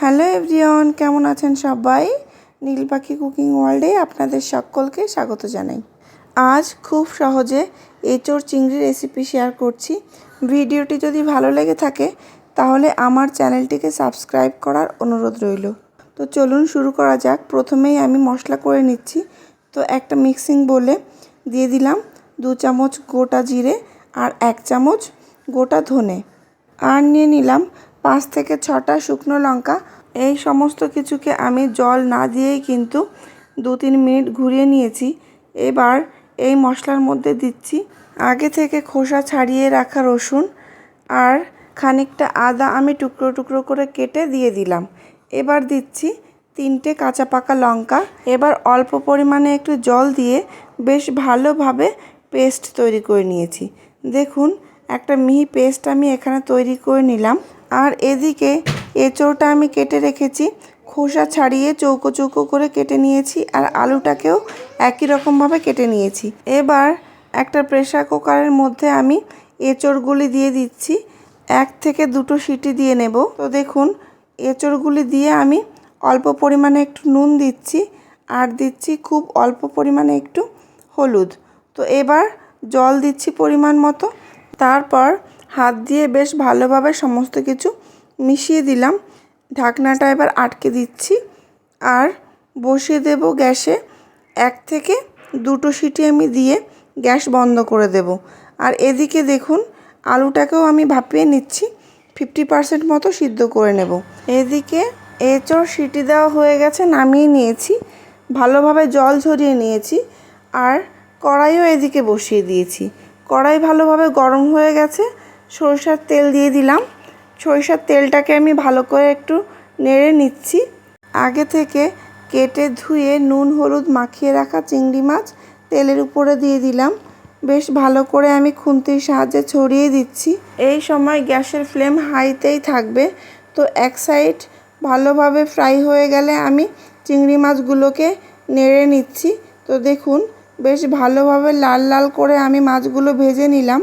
Hello everyone, কেমন আছেন সবাই? নীল পাখি কুকিং ওয়ার্ল্ডে আপনাদের সকলকে স্বাগত জানাই। আজ খুব সহজে এঁচোড় চিংড়ি রেসিপি শেয়ার করছি। ভিডিওটি যদি ভালো লেগে থাকে তাহলে আমার চ্যানেলটিকে সাবস্ক্রাইব করার অনুরোধ রইল। তো চলুন শুরু করা যাক। প্রথমেই আমি মশলা করে নিচ্ছি। তো একটা মিক্সিং বোলে দিয়ে দিলাম 2 চামচ গোটা জিরে আর 1 চামচ গোটা ধনে, আর নিয়ে নিলাম 5 থেকে 6টা শুকনো লঙ্কা। এই সমস্ত কিছুকে আমি জল না দিয়েই কিন্তু 2-3 মিনিট ঘুরিয়ে নিয়েছি। এবার এই মশলার মধ্যে দিচ্ছি আগে থেকে খোসা ছাড়িয়ে রাখা রসুন আর খানিকটা আদা আমি টুকরো টুকরো করে কেটে দিয়ে দিলাম। এবার দিচ্ছি 3টে কাঁচা পাকা লঙ্কা। এবার অল্প পরিমাণে একটু জল দিয়ে বেশ ভালোভাবে পেস্ট তৈরি করে নিয়েছি। দেখুন, একটা মিহি পেস্ট আমি এখানে তৈরি করে নিলাম। আর এদিকে এঁচোড়টা আমি কেটে রেখেছি, খোসা ছাড়িয়ে চৌকো চৌকো করে কেটে নিয়েছি, আর আলুটাকেও একই রকমভাবে কেটে নিয়েছি। এবার একটা প্রেসার কুকারের মধ্যে আমি এঁচোড়গুলি দিয়ে দিচ্ছি। 1 থেকে 2টো সিটি দিয়ে নেব। তো দেখুন, এঁচোড়গুলি দিয়ে আমি অল্প পরিমাণে একটু নুন দিচ্ছি আর দিচ্ছি খুব অল্প পরিমাণে একটু হলুদ। তো এবার জল দিচ্ছি পরিমাণ মতো। তারপর হাত দিয়ে বেশ ভালোভাবে সমস্ত কিছু মিশিয়ে দিলাম। ঢাকনাটা এবার আটকে দিচ্ছি আর বসিয়ে দেব গ্যাসে। 1 থেকে 2টো সিটি আমি দিয়ে গ্যাস বন্ধ করে দেব। আর এদিকে দেখুন, আলুটাকেও আমি ভাপিয়ে নিচ্ছি, 50% মতো সিদ্ধ করে নেব। এদিকে এঁচোড় সিটি দেওয়া হয়ে গেছে, নামিয়ে নিয়েছি, ভালোভাবে জল ঝরিয়ে নিয়েছি আর কড়াইও এদিকে বসিয়ে দিয়েছি। কড়াই ভালোভাবে গরম হয়ে গেছে, সরষের তেল দিয়ে দিলাম। সরষের তেলটাকে আমি ভালো করে একটু নেড়ে নিচ্ছি। আগে থেকে কেটে ধুয়ে নুন হলুদ মাখিয়ে রাখা চিংড়ি মাছ তেলের উপরে দিয়ে দিলাম। বেশ ভালো করে আমি খুন্তির সাহায্যে ছড়িয়ে দিচ্ছি। এই সময় গ্যাসের ফ্লেম হাইতেই থাকবে। তো এক সাইড ভালোভাবে ফ্রাই হয়ে গেলে আমি চিংড়ি মাছগুলোকে নেড়ে নিচ্ছি। তো দেখুন, বেশ ভালোভাবে লাল লাল করে আমি মাছগুলো ভেজে নিলাম।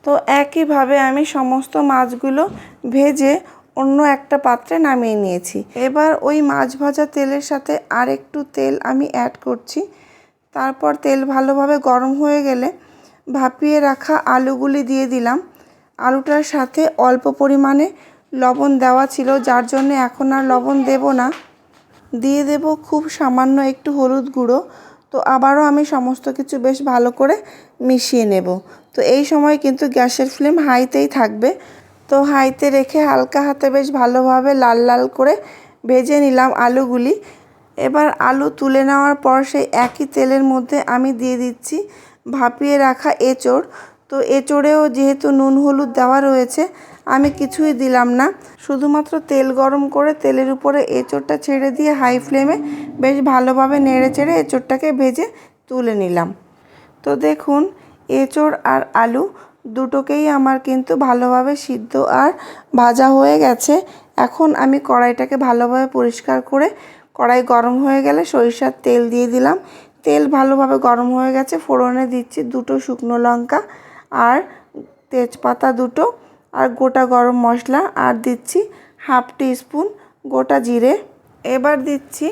তো একইভাবে আমি সমস্ত মাছগুলো ভেজে অন্য একটা পাত্রে নামিয়ে নিয়েছি। এবার ওই মাছ ভাজা তেলের সাথে আর একটু তেল আমি অ্যাড করছি। তারপর তেল ভালোভাবে গরম হয়ে গেলে ভাপিয়ে রাখা আলুগুলি দিয়ে দিলাম। আলুটার সাথে অল্প পরিমাণে লবণ দেওয়া ছিল, যার জন্য এখন আর লবণ দেব না। দিয়ে দেব খুব সামান্য একটু হলুদ গুঁড়ো। তো আবারও আমি সমস্ত কিছু বেশ ভালো করে মিশিয়ে নেব। তো এই সময় কিন্তু গ্যাসের ফ্লেম হাইতেই থাকবে। তো হাইতে রেখে হালকা হাতে বেশ ভালোভাবে লাল লাল করে ভেজে নিলাম আলুগুলি। এবার আলু তুলে নেওয়ার পর সেই একই তেলের মধ্যে আমি দিয়ে দিচ্ছি ভাপিয়ে রাখা এঁচোড়। তো এঁচোড়েও যেহেতু নুন হলুদ দেওয়া রয়েছে, আমি কিছুই দিলাম না, শুধুমাত্র তেল গরম করে তেলের উপরে এঁচোড়টা ছেড়ে দিয়ে হাই ফ্লেমে বেশ ভালোভাবে নেড়ে চেড়ে এঁচোড়টাকে ভেজে তুলে নিলাম। তো দেখুন, এঁচোড় আর আলু দুটোকেই আমার কিন্তু ভালোভাবে সিদ্ধ আর ভাজা হয়ে গেছে। এখন আমি কড়াইটাকে ভালোভাবে পরিষ্কার করে, কড়াই গরম হয়ে গেলে সরিষার তেল দিয়ে দিলাম। তেল ভালোভাবে গরম হয়ে গেছে, ফোড়নে দিচ্ছি 2টো শুকনো লঙ্কা আর তেজপাতা 2টো আর গোটা গরম মশলা, আর দিচ্ছি 1/2 টিস্পুন গোটা জিরে। এবার দিচ্ছি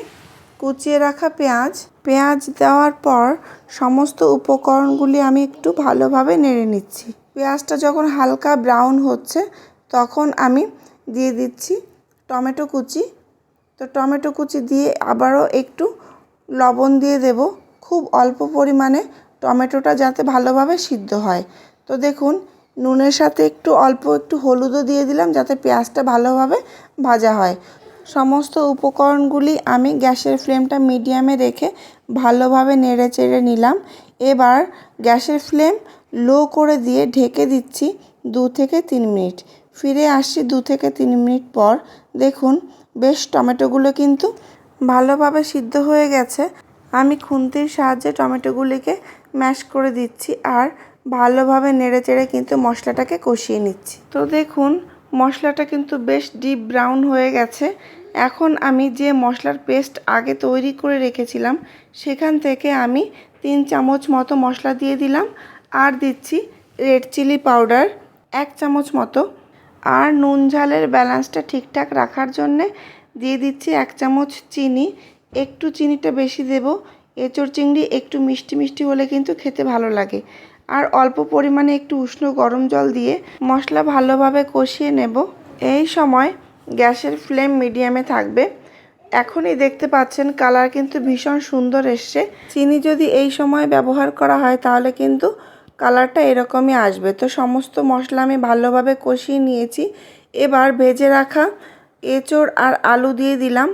কুচিয়ে রাখা পেঁয়াজ। পেঁয়াজ দেওয়ার পর সমস্ত উপকরণগুলি আমি একটু ভালোভাবে নেড়ে নিচ্ছি। পেঁয়াজটা যখন হালকা ব্রাউন হচ্ছে তখন আমি দিয়ে দিচ্ছি টমেটো কুচি। তো টমেটো কুচি দিয়ে আবারও একটু লবণ দিয়ে দেব, খুব অল্প পরিমাণে, টমেটোটা যাতে ভালোভাবে সিদ্ধ হয়। তো দেখুন, নুনের সাথে একটু অল্প একটু হলুদও দিয়ে দিলাম যাতে পেঁয়াজটা ভালোভাবে ভাজা হয়। সমস্ত উপকরণগুলি আমি গ্যাসের ফ্লেমটা মিডিয়ামে রেখে ভালোভাবে নেড়ে চেড়ে নিলাম। এবার গ্যাসের ফ্লেম লো করে দিয়ে ঢেকে দিচ্ছি 2 থেকে 3 মিনিট। ফিরে আসছি 2 থেকে 3 মিনিট পর। দেখুন, বেশ টমেটোগুলো কিন্তু ভালোভাবে সিদ্ধ হয়ে গেছে। আমি খুন্তির সাহায্যে টমেটোগুলিকে ম্যাশ করে দিচ্ছি আর ভালোভাবে নেড়ে চেড়ে কিন্তু মশলাটাকে কষিয়ে নিচ্ছি। তো দেখুন, মশলাটা কিন্তু বেশ ডিপ ব্রাউন হয়ে গেছে। এখন আমি যে মশলার পেস্ট আগে তৈরি করে রেখেছিলাম সেখান থেকে আমি 3 চামচ মতো মশলা দিয়ে দিলাম আর দিচ্ছি রেড চিলি পাউডার 1 চামচ মতো, আর নুন ঝালের ব্যালেন্সটা ঠিকঠাক রাখার জন্যে দিয়ে দিচ্ছি 1 চামচ চিনি। একটু চিনিটা বেশি দেব, এঁচোড় চিংড়ি একটু মিষ্টি মিষ্টি হলে কিন্তু খেতে ভালো লাগে। আর অল্প পরিমাণে একটু উষ্ণ গরম জল দিয়ে মশলা ভালোভাবে কষিয়ে নেব। এই সময় গ্যাসের ফ্লেম মিডিয়ামে থাকবে। এখনই দেখতে পাচ্ছেন কালার কিন্তু ভীষণ সুন্দর এসছে। চিনি যদি এই সময় ব্যবহার করা হয় তাহলে কিন্তু কালারটা এরকমই আসবে। তো সমস্ত মশলা আমি ভালোভাবে কষিয়ে নিয়েছি। এবার ভেজে রাখা এঁচোড় আর আলু দিয়ে দিলাম,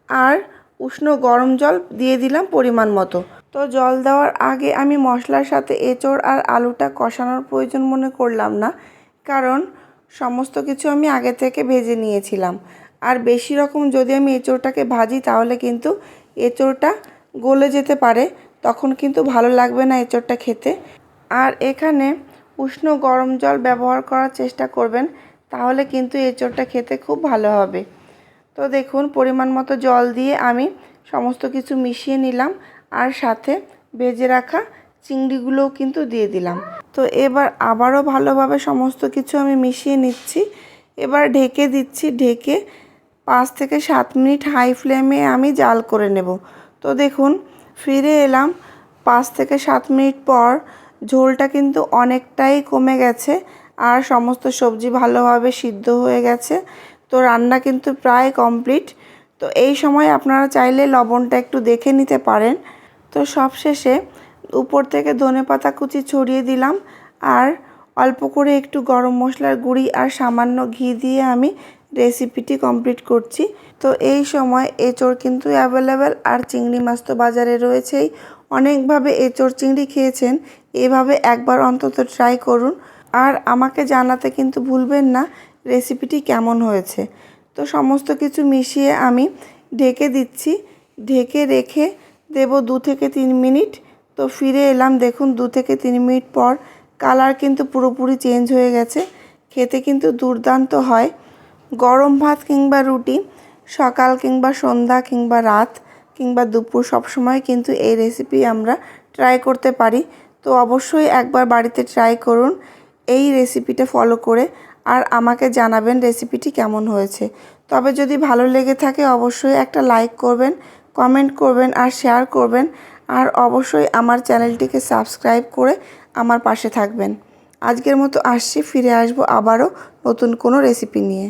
আর উষ্ণ গরম জল দিয়ে দিলাম পরিমাণ মতো। তো জল দেওয়ার আগে আমি মশলার সাথে এঁচোড় আর আলুটা কষানোর প্রয়োজন মনে করলাম না, কারণ সমস্ত কিছু আমি আগে থেকে ভেজে নিয়েছিলাম। আর বেশি রকম যদি আমি এঁচোড়টাকে ভাজি তাহলে কিন্তু এঁচোড়টা গলে যেতে পারে, তখন কিন্তু ভালো লাগবে না এঁচোড়টা খেতে। আর এখানে উষ্ণ গরম জল ব্যবহার করার চেষ্টা করবেন, তাহলে কিন্তু এঁচোড়টা খেতে খুব ভালো হবে। তো দেখুন পরিমাণ মতো জল দিয়ে আমি সমস্ত কিছু মিশিয়ে নিলাম, আর সাথে ভেজে রাখা চিংড়িগুলোও কিন্তু দিয়ে দিলাম। তো এবার আবারও ভালোভাবে সমস্ত কিছু আমি মিশিয়ে নিচ্ছি। এবার ঢেকে দিচ্ছি। ঢেকে 5 থেকে 7 মিনিট হাই ফ্লেমে আমি জাল করে নেব। তো দেখুন ফিরে এলাম 5 থেকে 7 মিনিট পর। ঝোলটা কিন্তু অনেকটাই কমে গেছে, আর সমস্ত সবজি ভালোভাবে সিদ্ধ হয়ে গেছে। তো রান্না কিন্তু প্রায় কমপ্লিট। তো এই সময় আপনারা চাইলে লবণটা একটু দেখে নিতে পারেন। তো সবশেষে উপর থেকে ধনেপাতা কুচি ছড়িয়ে দিলাম, আর অল্প করে একটু গরম মশলার গুঁড়ি আর সামান্য ঘি দিয়ে আমি রেসিপিটি কমপ্লিট করছি। তো এই সময় এঁচোড় কিন্তু অ্যাভেলেবেল, আর চিংড়ি মাছ তো বাজারে রয়েছেই। অনেকভাবে এঁচোড় চিংড়ি খেয়েছেন, এভাবে একবার অন্তত ট্রাই করুন। আর আমাকে জানাতে কিন্তু ভুলবেন না রেসিপিটি কেমন হয়েছে। তো সমস্ত কিছু মিশিয়ে আমি ঢেকে দিচ্ছি। ঢেকে রেখে দেব 2 থেকে 3 মিনিট। তো ফিরে এলাম, দেখুন 2 থেকে 3 মিনিট পর কালার কিন্তু পুরোপুরি চেঞ্জ হয়ে গেছে। খেতে কিন্তু দুর্দান্ত হয়। গরম ভাত কিংবা রুটি, সকাল কিংবা সন্ধ্যা কিংবা রাত কিংবা দুপুর, সবসময় কিন্তু এই রেসিপি আমরা ট্রাই করতে পারি। তো অবশ্যই একবার বাড়িতে ট্রাই করুন এই রেসিপিটা ফলো করে, আর আমাকে জানাবেন রেসিপিটি কেমন হয়েছে। তবে যদি ভালো লেগে থাকে অবশ্যই একটা লাইক করবেন, কমেন্ট করবেন আর শেয়ার করবেন। আর অবশ্যই আমার চ্যানেলটিকে সাবস্ক্রাইব করে আমার পাশে থাকবেন। আজকের মতো আসছি, ফিরে আসবো আবারও নতুন কোনো রেসিপি নিয়ে।